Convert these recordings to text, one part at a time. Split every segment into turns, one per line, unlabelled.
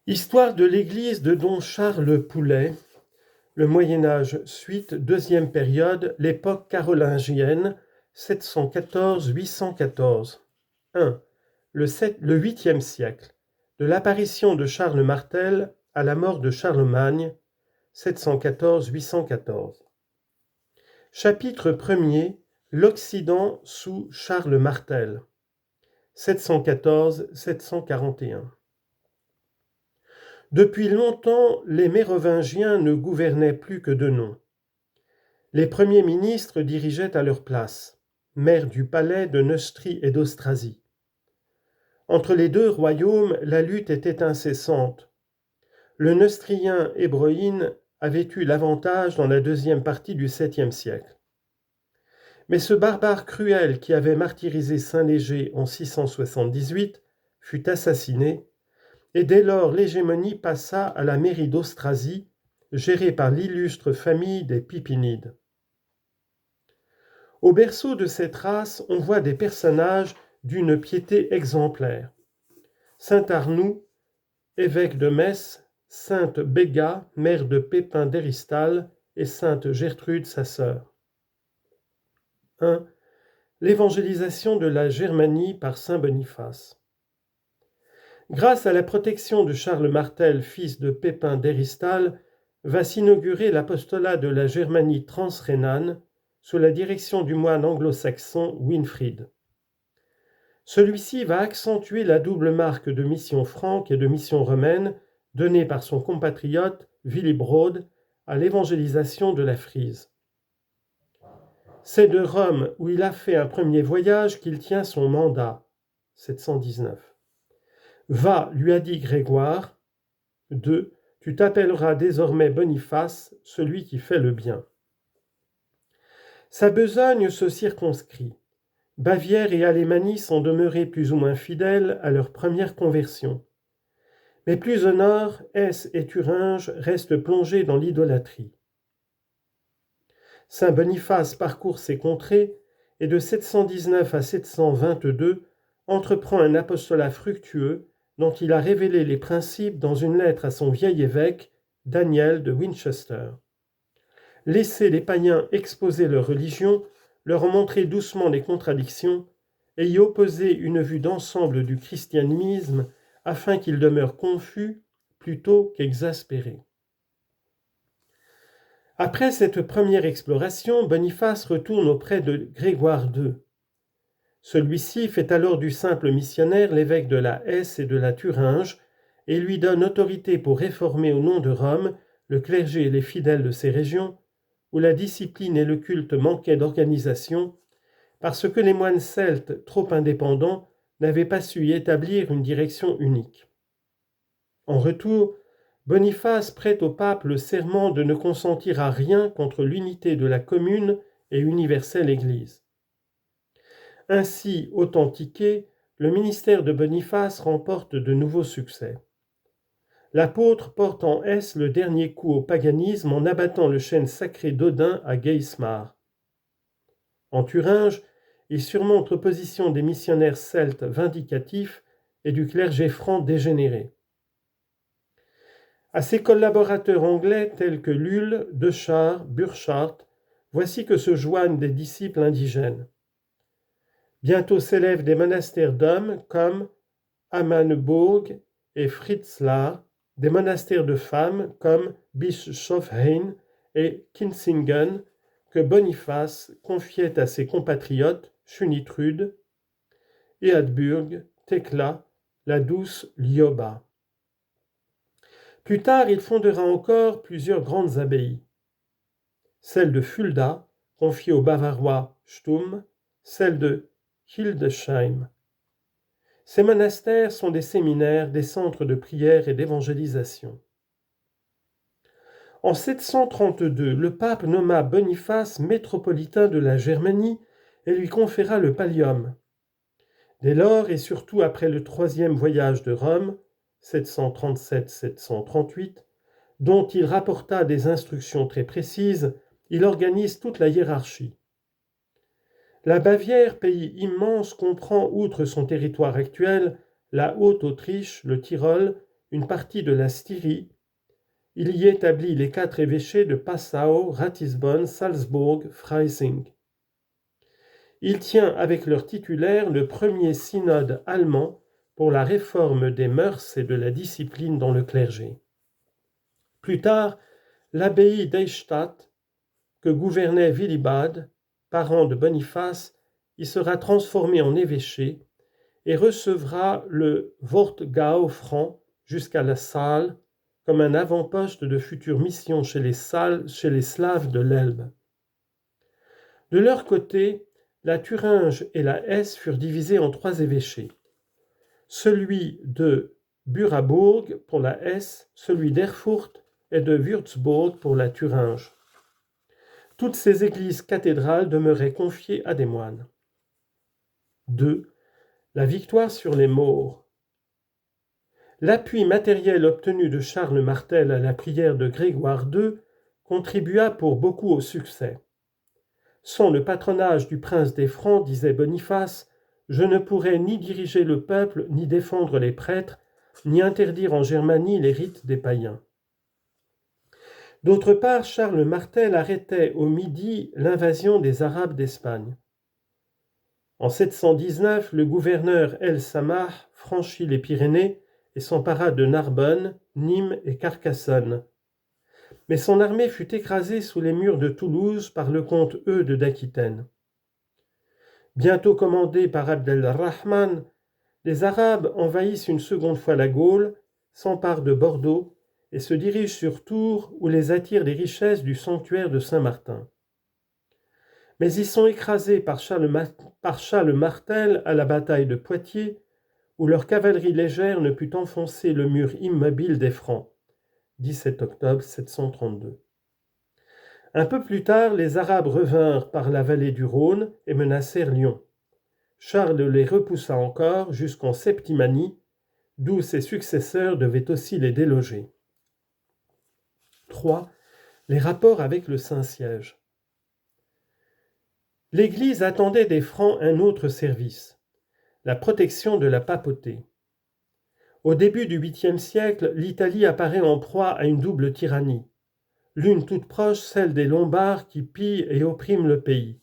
Histoire de l'église de Don Charles Poulet, le Moyen-Âge, suite, deuxième période, l'époque carolingienne, 714-814. 1. Le 8e siècle, de l'apparition de Charles Martel à la mort de Charlemagne, 714-814. Chapitre 1er, l'Occident sous Charles Martel, 714-741. Depuis longtemps, les Mérovingiens ne gouvernaient plus que de nom. Les premiers ministres dirigeaient à leur place, maires du palais de Neustrie et d'Austrasie. Entre les deux royaumes, la lutte était incessante. Le neustrien Hébroïne avait eu l'avantage dans la deuxième partie du 7e siècle. Mais ce barbare cruel qui avait martyrisé Saint-Léger en 678 fut assassiné, et dès lors l'hégémonie passa à la mairie d'Austrasie, gérée par l'illustre famille des Pipinides. Au berceau de cette race, on voit des personnages d'une piété exemplaire. Saint Arnoux, évêque de Metz, sainte Béga, mère de Pépin d'Héristal, et sainte Gertrude, sa sœur. 1. L'évangélisation de la Germanie par saint Boniface. Grâce à la protection de Charles Martel, fils de Pépin d'Héristal, va s'inaugurer l'apostolat de la Germanie transrhénane sous la direction du moine anglo-saxon Winfrid. Celui-ci va accentuer la double marque de mission franque et de mission romaine donnée par son compatriote Willibrord à l'évangélisation de la Frise. C'est de Rome où il a fait un premier voyage qu'il tient son mandat, 719. Va, lui a dit Grégoire. 2. Tu t'appelleras désormais Boniface, celui qui fait le bien. Sa besogne se circonscrit. Bavière et Alémanie sont demeurés plus ou moins fidèles à leur première conversion. Mais plus au nord, Hesse et Thuringe restent plongés dans l'idolâtrie. Saint Boniface parcourt ces contrées et de 719 à 722 entreprend un apostolat fructueux dont il a révélé les principes dans une lettre à son vieil évêque, Daniel de Winchester. Laisser les païens exposer leur religion, leur montrer doucement les contradictions et y opposer une vue d'ensemble du christianisme afin qu'ils demeurent confus plutôt qu'exaspérés. Après cette première exploration, Boniface retourne auprès de Grégoire II. Celui-ci fait alors du simple missionnaire l'évêque de la Hesse et de la Thuringe et lui donne autorité pour réformer au nom de Rome le clergé et les fidèles de ces régions, où la discipline et le culte manquaient d'organisation, parce que les moines celtes, trop indépendants, n'avaient pas su y établir une direction unique. En retour, Boniface prête au pape le serment de ne consentir à rien contre l'unité de la commune et universelle Église. Ainsi authentiqué, le ministère de Boniface remporte de nouveaux succès. L'apôtre porte en Hesse le dernier coup au paganisme en abattant le chêne sacré d'Odin à Geismar. En Thuringe, il surmonte l'opposition des missionnaires celtes vindicatifs et du clergé franc dégénéré. À ses collaborateurs anglais tels que Lulle, Dechart, Burchard, voici que se joignent des disciples indigènes. Bientôt s'élèvent des monastères d'hommes comme Ammanebourg et Fritzlar, des monastères de femmes comme Bischofsheim et Kinzingen, que Boniface confiait à ses compatriotes Chunitrude, Eadburg, Thekla, la douce Lioba. Plus tard, il fondera encore plusieurs grandes abbayes. Celle de Fulda, confiée au Bavarois Sturm, celle de Hildesheim. Ces monastères sont des séminaires, des centres de prière et d'évangélisation. En 732, le pape nomma Boniface métropolitain de la Germanie et lui conféra le pallium. Dès lors, et surtout après le troisième voyage de Rome, 737-738, dont il rapporta des instructions très précises, il organise toute la hiérarchie. La Bavière, pays immense, comprend, outre son territoire actuel, la Haute-Autriche, le Tyrol une partie de la Styrie. Il y établit les 4 évêchés de Passau, Ratisbonne, Salzbourg, Freising. Il tient avec leur titulaire le premier synode allemand pour la réforme des mœurs et de la discipline dans le clergé. Plus tard, l'abbaye d'Eichstätt, que gouvernait Willibald, parent de Boniface, y sera transformée en évêché et recevra le Wortgau franc jusqu'à la Saale comme un avant-poste de futures missions chez les Slaves de l'Elbe. De leur côté, la Thuringe et la Hesse furent divisées en 3 évêchés. Celui de Burabourg pour la Hesse, celui d'Erfurt et de Würzburg pour la Thuringe. Toutes ces églises cathédrales demeuraient confiées à des moines. 2. La victoire sur les Maures. L'appui matériel obtenu de Charles Martel à la prière de Grégoire II contribua pour beaucoup au succès. Sans le patronage du prince des Francs, disait Boniface, je ne pourrais ni diriger le peuple, ni défendre les prêtres, ni interdire en Germanie les rites des païens. D'autre part, Charles Martel arrêtait au Midi l'invasion des Arabes d'Espagne. En 719, le gouverneur El Samah franchit les Pyrénées et s'empara de Narbonne, Nîmes et Carcassonne. Mais son armée fut écrasée sous les murs de Toulouse par le comte Eudes d'Aquitaine. Bientôt commandés par Abd-el-Rahman, les Arabes envahissent une seconde fois la Gaule, s'emparent de Bordeaux et se dirigent sur Tours où les attirent les richesses du sanctuaire de Saint-Martin. Mais ils sont écrasés par Charles Martel à la bataille de Poitiers, où leur cavalerie légère ne put enfoncer le mur immobile des Francs. 17 octobre 732. Un peu plus tard, les Arabes revinrent par la vallée du Rhône et menacèrent Lyon. Charles les repoussa encore jusqu'en Septimanie, d'où ses successeurs devaient aussi les déloger. 3. Les rapports avec le Saint-Siège. L'Église attendait des Francs un autre service, la protection de la papauté. Au début du 8e siècle, l'Italie apparaît en proie à une double tyrannie. L'une toute proche, celle des Lombards qui pillent et oppriment le pays.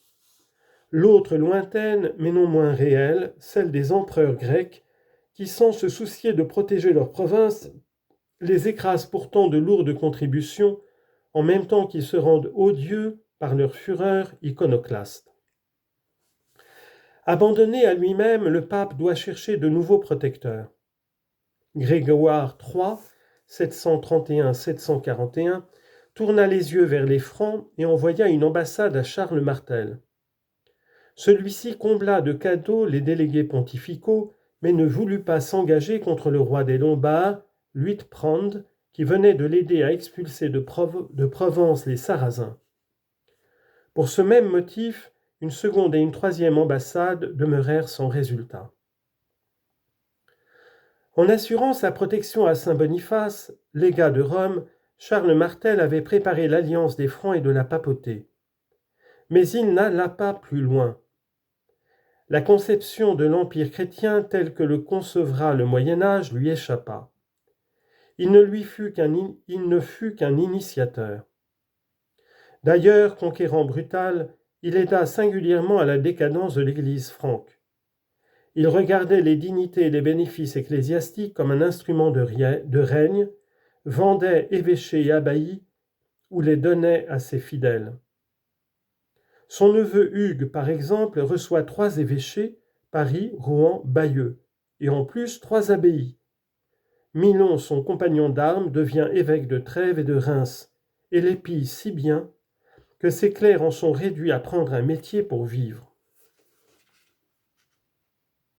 L'autre lointaine, mais non moins réelle, celle des empereurs grecs qui, sans se soucier de protéger leur province, les écrasent pourtant de lourdes contributions, en même temps qu'ils se rendent odieux par leur fureur iconoclaste. Abandonné à lui-même, le pape doit chercher de nouveaux protecteurs. Grégoire III, 731-741, tourna les yeux vers les Francs et envoya une ambassade à Charles Martel. Celui-ci combla de cadeaux les délégués pontificaux, mais ne voulut pas s'engager contre le roi des Lombards, Luitprand, qui venait de l'aider à expulser de Provence les Sarrasins. Pour ce même motif, une seconde et une troisième ambassade demeurèrent sans résultat. En assurant sa protection à Saint Boniface, légat de Rome, Charles Martel avait préparé l'alliance des Francs et de la papauté. Mais il n'alla pas plus loin. La conception de l'Empire chrétien tel que le concevra le Moyen-Âge lui échappa. Il ne fut qu'un initiateur. D'ailleurs, conquérant brutal, il aida singulièrement à la décadence de l'Église franque. Il regardait les dignités et les bénéfices ecclésiastiques comme un instrument de règne, vendait évêchés et abbayes ou les donnait à ses fidèles. Son neveu Hugues, par exemple, reçoit 3 évêchés, Paris, Rouen, Bayeux, et en plus 3 abbayes. Milon, son compagnon d'armes, devient évêque de Trèves et de Reims, et les pille si bien que ses clercs en sont réduits à prendre un métier pour vivre.